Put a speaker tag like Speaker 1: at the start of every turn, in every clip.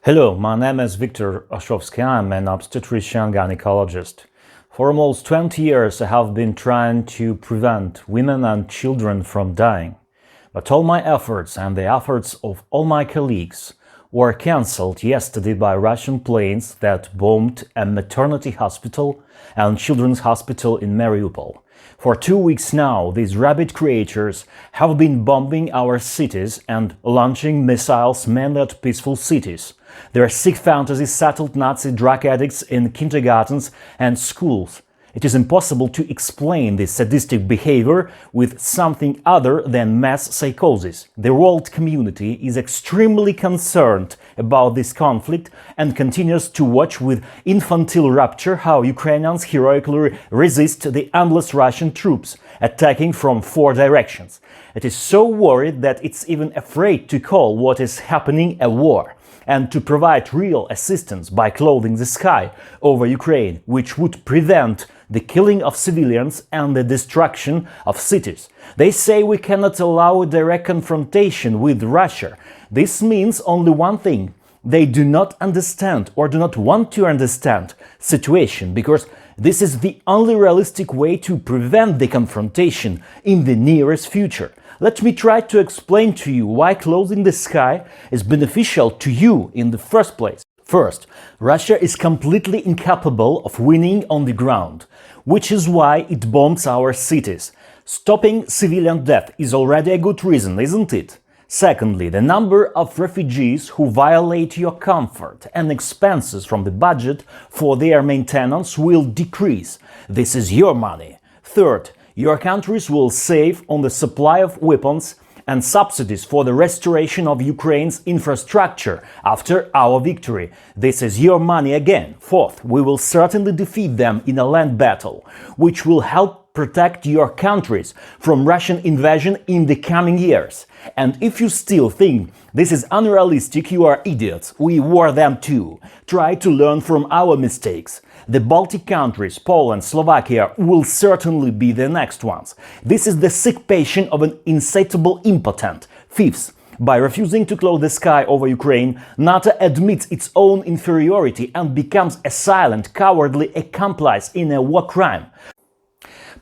Speaker 1: Hello, my name is Viktor Oshovsky. I'm an obstetrician gynecologist. For almost 20 years, I have been trying to prevent women and children from dying. But all my efforts and the efforts of all my colleagues were cancelled yesterday by Russian planes that bombed a maternity hospital and children's hospital in Mariupol. For 2 weeks now, these rabid creatures have been bombing our cities and launching missiles mainly at peaceful cities. Their sick fantasies settled Nazi drug addicts in kindergartens and schools. It is impossible to explain this sadistic behavior with something other than mass psychosis. The world community is extremely concerned about this conflict and continues to watch with infantile rapture how Ukrainians heroically resist the endless Russian troops attacking from 4 directions. It is so worried that it's even afraid to call what is happening a war and to provide real assistance by clothing the sky over Ukraine, which would prevent the killing of civilians and the destruction of cities. They say we cannot allow a direct confrontation with Russia. This means only one thing. They do not understand or do not want to understand the situation, because this is the only realistic way to prevent the confrontation in the nearest future. Let me try to explain to you why closing the sky is beneficial to you in the first place. First, Russia is completely incapable of winning on the ground, which is why it bombs our cities. Stopping civilian death is already a good reason, isn't it? Secondly, the number of refugees who violate your comfort and expenses from the budget for their maintenance will decrease. This is your money. Third, your countries will save on the supply of weapons and subsidies for the restoration of Ukraine's infrastructure after our victory. This is your money again. Fourth, we will certainly defeat them in a land battle, which will help protect your countries from Russian invasion in the coming years. And if you still think this is unrealistic, you are idiots. We were them too. Try to learn from our mistakes. The Baltic countries, Poland, Slovakia will certainly be the next ones. This is the sick patient of an insatiable impotent. Fifth, by refusing to close the sky over Ukraine, NATO admits its own inferiority and becomes a silent, cowardly accomplice in a war crime.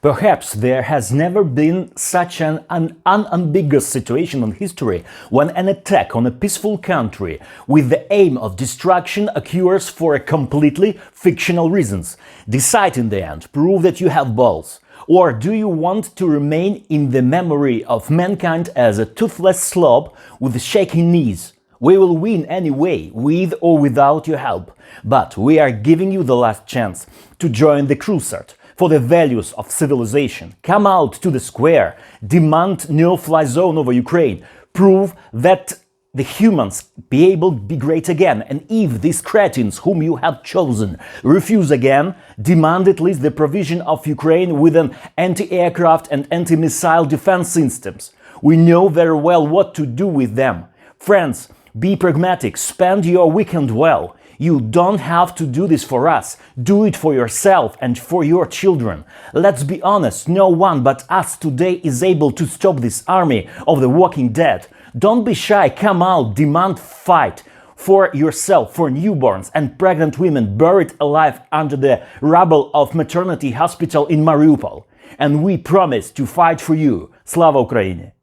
Speaker 1: Perhaps there has never been such an unambiguous situation in history when an attack on a peaceful country with the aim of destruction occurs for a completely fictional reasons. Decide in the end, prove that you have balls. Or do you want to remain in the memory of mankind as a toothless slob with shaking knees? We will win anyway, with or without your help. But we are giving you the last chance to join the crusade for the values of civilization. Come out to the square, demand no-fly zone over Ukraine, prove that the humans be able to be great again, and if these cretins whom you have chosen refuse again, demand at least the provision of Ukraine with an anti-aircraft and anti-missile defense systems. We know very well what to do with them. Friends, be pragmatic, spend your weekend well. You don't have to do this for us. Do it for yourself and for your children. Let's be honest, no one but us today is able to stop this army of the walking dead. Don't be shy, come out, demand fight for yourself, for newborns and pregnant women buried alive under the rubble of maternity hospital in Mariupol. And we promise to fight for you. Slava Ukraini!